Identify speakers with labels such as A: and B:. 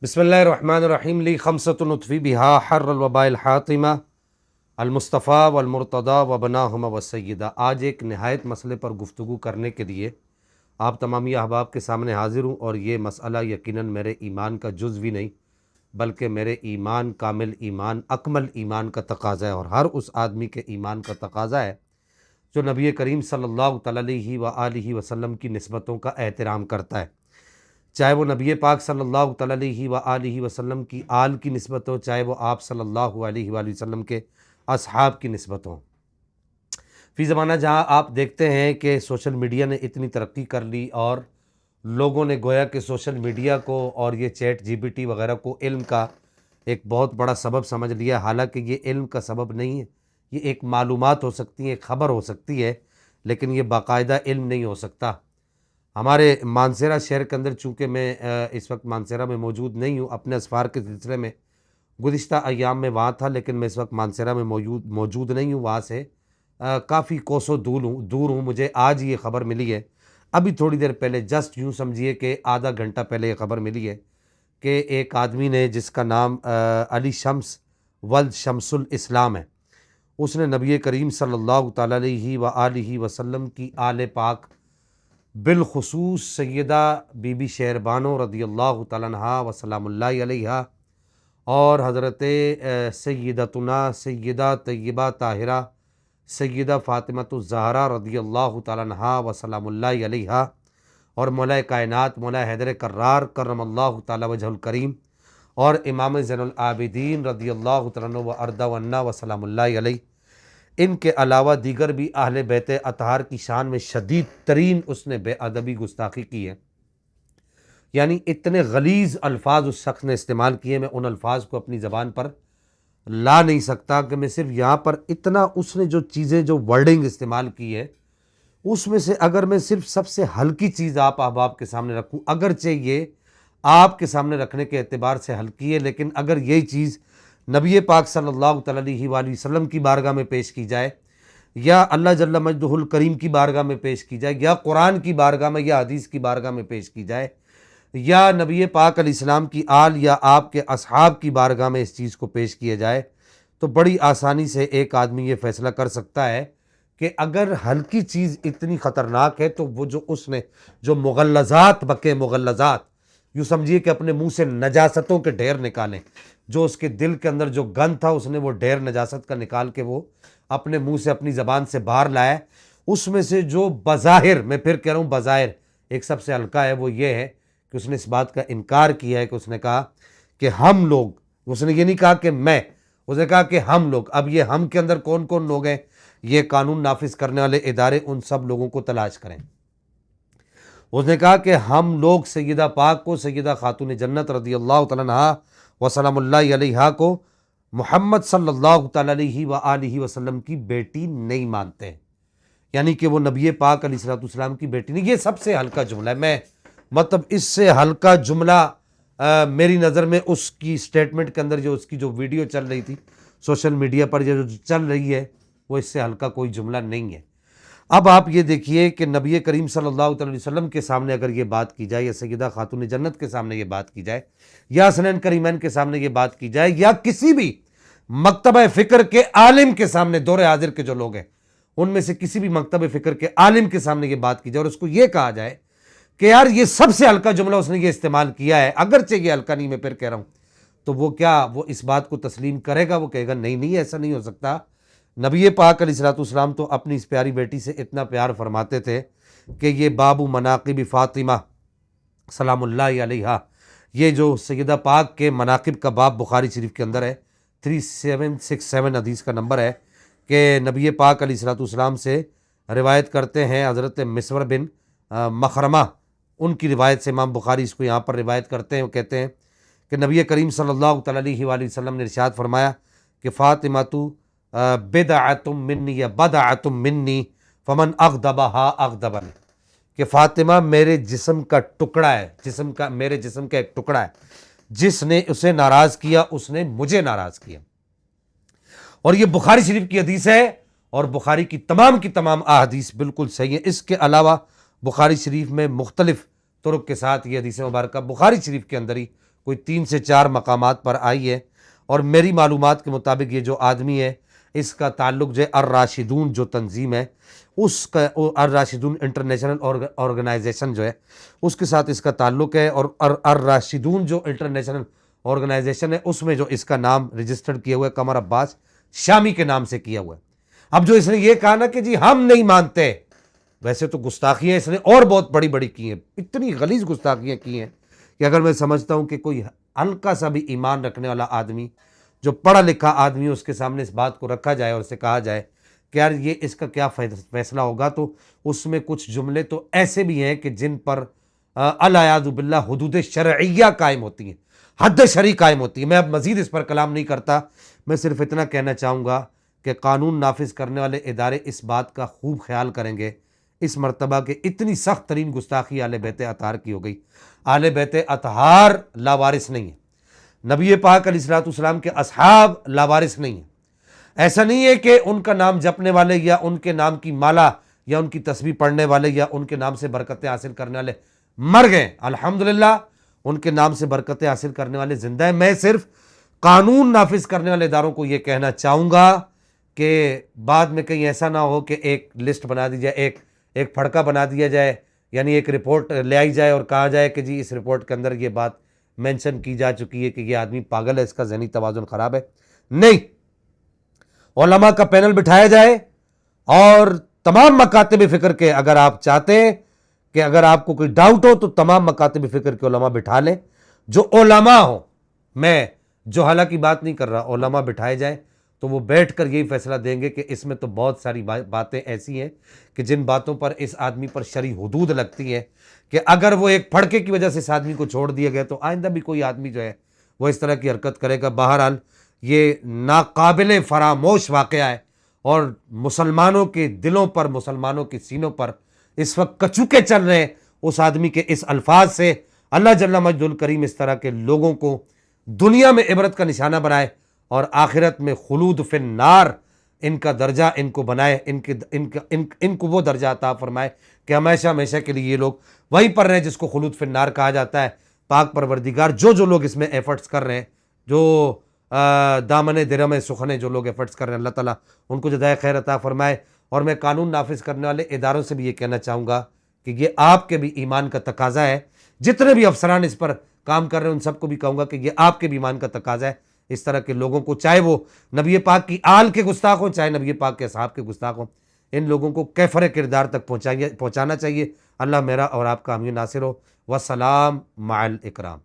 A: بسم اللہ الرحمن الرحیم لی خمسۃ نطفی بہا حر الوباء الحاطمہ المصطفیٰ والمرتضیٰ وبناہم والسیدہ۔ آج ایک نہایت مسئلے پر گفتگو کرنے کے لیے آپ تمامی احباب کے سامنے حاضر ہوں، اور یہ مسئلہ یقیناً میرے ایمان کا جز بھی نہیں بلکہ میرے ایمان، کامل ایمان، اکمل ایمان کا تقاضا ہے، اور ہر اس آدمی کے ایمان کا تقاضا ہے جو نبی کریم صلی اللہ تعالیٰ علیہ وآلہ وسلم کی نسبتوں کا احترام کرتا ہے، چاہے وہ نبی پاک صلی اللہ تعالیٰ علیہ وآلہ وسلم کی آل کی نسبت ہو، چاہے وہ آپ صلی اللہ علیہ وآلہ وسلم کے اصحاب کی نسبت ہو۔ فی زمانہ جہاں آپ دیکھتے ہیں کہ سوشل میڈیا نے اتنی ترقی کر لی، اور لوگوں نے گویا کہ سوشل میڈیا کو اور یہ چیٹ جی پی ٹی وغیرہ کو علم کا ایک بہت بڑا سبب سمجھ لیا، حالانکہ یہ علم کا سبب نہیں ہے، یہ ایک معلومات ہو سکتی ہیں، ایک خبر ہو سکتی ہے، لیکن یہ باقاعدہ علم نہیں ہو سکتا۔ ہمارے مانسیرہ شہر کے اندر، چونکہ میں اس وقت مانسیرہ میں موجود نہیں ہوں، اپنے اسفار کے سلسلے میں گزشتہ ایام میں وہاں تھا، لیکن میں اس وقت مانسیرہ میں موجود نہیں ہوں، وہاں سے کافی کوسوں دور ہوں۔ مجھے آج یہ خبر ملی ہے، ابھی تھوڑی دیر پہلے، جسٹ یوں سمجھیے کہ آدھا گھنٹہ پہلے یہ خبر ملی ہے کہ ایک آدمی نے، جس کا نام علی شمس ولد شمس الاسلام ہے، اس نے نبی کریم صلی اللہ تعالیٰ علیہ وآلہ وسلم کی آل پاک، بالخصوص سیدہ بی بی شہربانو رضی اللہ تعالیٰ عنہا وسلام اللہ علیہا، اور حضرت سیدتنا سیدہ طیبہ طاہرہ سیدہ فاطمۃ الزہرا رضی اللہ تعالیٰ عنہا وسلام اللہ علیہا، اور مولا کائنات مولا حیدر کرار کرم اللہ تعالیٰ وجہ الکریم، اور امام زین العابدین رضی اللہ تعالیٰ عنہ وارضہ عنا وسلام اللہ علیہ، ان کے علاوہ دیگر بھی اہل بیت اطہار کی شان میں شدید ترین اس نے بے ادبی گستاخی کی ہے، یعنی اتنے غلیظ الفاظ اس شخص نے استعمال کیے، میں ان الفاظ کو اپنی زبان پر لا نہیں سکتا کہ میں صرف یہاں پر اتنا اس نے جو چیزیں، جو ورڈنگ استعمال کی ہے، اس میں سے اگر میں صرف سب سے ہلکی چیز آپ احباب کے سامنے رکھوں، اگرچہ یہ آپ کے سامنے رکھنے کے اعتبار سے ہلکی ہے، لیکن اگر یہی چیز نبی پاک صلی اللہ تعالیٰ علیہ وآلہ وسلم کی بارگاہ میں پیش کی جائے، یا اللہ جل مجدہ الکریم کی بارگاہ میں پیش کی جائے، یا قرآن کی بارگاہ میں، یا حدیث کی بارگاہ میں پیش کی جائے، یا نبی پاک علیہ السلام کی آل یا آپ کے اصحاب کی بارگاہ میں اس چیز کو پیش کیا جائے، تو بڑی آسانی سے ایک آدمی یہ فیصلہ کر سکتا ہے کہ اگر ہلکی چیز اتنی خطرناک ہے، تو وہ جو اس نے جو مغلظات بکے، مغلظات، یوں سمجھیے کہ اپنے منہ سے نجاستوں کے ڈھیر نکالیں، جو اس کے دل کے اندر جو گند تھا، اس نے وہ ڈھیر نجاست کا نکال کے وہ اپنے منہ سے، اپنی زبان سے باہر لایا، اس میں سے جو بظاہر، میں پھر کہہ رہا ہوں بظاہر ایک سب سے ہلکا ہے، وہ یہ ہے کہ اس نے اس بات کا انکار کیا ہے کہ اس نے کہا کہ ہم لوگ، اس نے یہ نہیں کہا کہ میں، اس نے کہا کہ ہم لوگ۔ اب یہ ہم کے اندر کون کون لوگ ہیں؟ یہ قانون نافذ کرنے والے ادارے ان سب لوگوں کو تلاش کریں۔ اس نے کہا کہ ہم لوگ سیدہ پاک کو، سیدہ خاتون جنت رضی اللہ تعالیٰ عنہا وسلام اللہ علیہا کو محمد صلی اللہ تعالیٰ علیہ وآلہ وسلم کی بیٹی نہیں مانتے، یعنی کہ وہ نبی پاک علیہ السلام کی بیٹی نہیں۔ یہ سب سے ہلکا جملہ ہے، میں مطلب اس سے ہلکا جملہ میری نظر میں اس کی سٹیٹمنٹ کے اندر، جو اس کی جو ویڈیو چل رہی تھی سوشل میڈیا پر، جو چل رہی ہے، وہ اس سے ہلکا کوئی جملہ نہیں ہے۔ اب آپ یہ دیکھیے کہ نبی کریم صلی اللہ علیہ وسلم کے سامنے اگر یہ بات کی جائے، یا سیدہ خاتون جنت کے سامنے یہ بات کی جائے، یا حسنین کریمین کے سامنے یہ بات کی جائے، یا کسی بھی مکتبہ فکر کے عالم کے سامنے، دور حاضر کے جو لوگ ہیں ان میں سے کسی بھی مکتبہ فکر کے عالم کے سامنے یہ بات کی جائے، اور اس کو یہ کہا جائے کہ یار یہ سب سے ہلکا جملہ اس نے یہ استعمال کیا ہے، اگرچہ یہ ہلکا نہیں، میں پھر کہہ رہا ہوں، تو وہ کیا، وہ اس بات کو تسلیم کرے گا؟ وہ کہے گا نہیں ایسا نہیں ہو سکتا۔ نبی پاک علیہ السلام تو اپنی اس پیاری بیٹی سے اتنا پیار فرماتے تھے کہ یہ باب مناقب فاطمہ سلام اللہ علیہا، یہ جو سیدہ پاک کے مناقب کا باب بخاری شریف کے اندر ہے، 3767 حدیث کا نمبر ہے، کہ نبی پاک علیہ السلام سے روایت کرتے ہیں حضرت مسور بن مخرمہ، ان کی روایت سے امام بخاری اس کو یہاں پر روایت کرتے ہیں، وہ کہتے ہیں کہ نبی کریم صلی اللہ تعالیٰ علیہ وآلہ وسلم نے ارشاد فرمایا کہ فاطمہ تو بدعۃ منی یا بدعۃ منی فمن اغضبہا اغضبنی، کہ فاطمہ میرے جسم کا ٹکڑا ہے، میرے جسم کا ایک ٹکڑا ہے، جس نے اسے ناراض کیا اس نے مجھے ناراض کیا۔ اور یہ بخاری شریف کی حدیث ہے، اور بخاری کی تمام احادیث بالکل صحیح ہیں۔ اس کے علاوہ بخاری شریف میں مختلف طرق کے ساتھ یہ حدیث مبارکہ بخاری شریف کے اندر ہی کوئی 3 سے 4 مقامات پر آئی ہے، اور میری معلومات کے مطابق یہ جو آدمی ہے اس کا تعلق جو ہے الراشدون جو تنظیم ہے اس کا، الراشدون انٹرنیشنل آرگنائزیشن جو ہے اس کے ساتھ اس کا تعلق ہے، اور الراشدون جو انٹرنیشنل آرگنائزیشن ہے اس میں جو اس کا نام رجسٹرڈ کیا ہوا ہے قمر عباس شامی کے نام سے کیا ہوا ہے۔ اب جو اس نے یہ کہا نا کہ جی ہم نہیں مانتے، ویسے تو گستاخیاں اس نے اور بہت بڑی بڑی کی ہیں، اتنی غلیظ گستاخیاں کی ہیں کہ اگر میں سمجھتا ہوں کہ کوئی ہلکا سا بھی ایمان رکھنے والا آدمی، جو پڑھا لکھا آدمی، اس کے سامنے اس بات کو رکھا جائے اور اسے کہا جائے کہ یار یہ اس کا کیا فیصلہ ہوگا، تو اس میں کچھ جملے تو ایسے بھی ہیں کہ جن پر العیاذ باللہ حدود شرعیہ قائم ہوتی ہیں، حد شرعی قائم ہوتی ہے۔ میں اب مزید اس پر کلام نہیں کرتا، میں صرف اتنا کہنا چاہوں گا کہ قانون نافذ کرنے والے ادارے اس بات کا خوب خیال کریں گے اس مرتبہ کہ اتنی سخت ترین گستاخی اہل بیت اطہار کی ہو گئی۔ اہل بیت اطہار لاوارث نہیں ہیں، نبی پاک علیہ الصلوۃ والسلام کے اصحاب لاوارث نہیں ہیں۔ ایسا نہیں ہے کہ ان کا نام جپنے والے یا ان کے نام کی مالا یا ان کی تسبیح پڑھنے والے یا ان کے نام سے برکتیں حاصل کرنے والے مر گئے، الحمدللہ ان کے نام سے برکتیں حاصل کرنے والے زندہ ہیں۔ میں صرف قانون نافذ کرنے والے اداروں کو یہ کہنا چاہوں گا کہ بعد میں کہیں ایسا نہ ہو کہ ایک لسٹ بنا دی جائے، ایک پھڑکا بنا دیا جائے، یعنی ایک رپورٹ لے آئی جائے اور کہا جائے کہ جی اس رپورٹ کے اندر یہ بات مینشن کی جا چکی ہے کہ یہ آدمی پاگل ہے، اس کا ذہنی توازن خراب ہے۔ نہیں، علماء کا پینل بٹھایا جائے، اور تمام مکاتب فکر کے، اگر آپ چاہتے ہیں کہ اگر آپ کو کوئی ڈاؤٹ ہو تو تمام مکاتب فکر کے علماء بٹھا لیں، جو علماء ہوں، میں جو حالانکہ بات نہیں کر رہا، علماء بٹھائے جائیں تو وہ بیٹھ کر یہی فیصلہ دیں گے کہ اس میں تو بہت ساری باتیں ایسی ہیں کہ جن باتوں پر اس آدمی پر شرعی حدود لگتی ہیں کہ اگر وہ ایک پھڑکے کی وجہ سے اس آدمی کو چھوڑ دیا گیا تو آئندہ بھی کوئی آدمی جو ہے وہ اس طرح کی حرکت کرے گا۔ بہرحال یہ ناقابل فراموش واقعہ ہے، اور مسلمانوں کے دلوں پر، مسلمانوں کے سینوں پر اس وقت کچوکے چل رہے ہیں اس آدمی کے اس الفاظ سے۔ اللہ جل مجد الکریم اس طرح کے لوگوں کو دنیا میں عبرت کا نشانہ بنائے اور آخرت میں خلود فی النار ان کا درجہ ان کو بنائے، ان کو وہ درجہ عطا فرمائے کہ ہمیشہ ہمیشہ کے لیے یہ لوگ وہیں پر رہیں جس کو خلود فی النار کہا جاتا ہے۔ پاک پروردگار جو لوگ اس میں ایفرٹس کر رہے ہیں، جو دامن درم سخنے جو لوگ ایفرٹس کر رہے ہیں، اللہ تعالیٰ ان کو جزائے خیر عطا فرمائے۔ اور میں قانون نافذ کرنے والے اداروں سے بھی یہ کہنا چاہوں گا کہ یہ آپ کے بھی ایمان کا تقاضا ہے، جتنے بھی افسران اس پر کام کر رہے ہیں ان سب کو بھی کہوں گا کہ یہ آپ کے بھی ایمان کا تقاضا ہے، اس طرح کے لوگوں کو، چاہے وہ نبی پاک کی آل کے گستاخ ہوں، چاہے نبی پاک کے اصحاب کے گستاخ ہوں، ان لوگوں کو کیفر کردار تک پہنچانا چاہیے۔ اللہ میرا اور آپ کا حامی ناصر ہو۔ والسلام مع الاکرام۔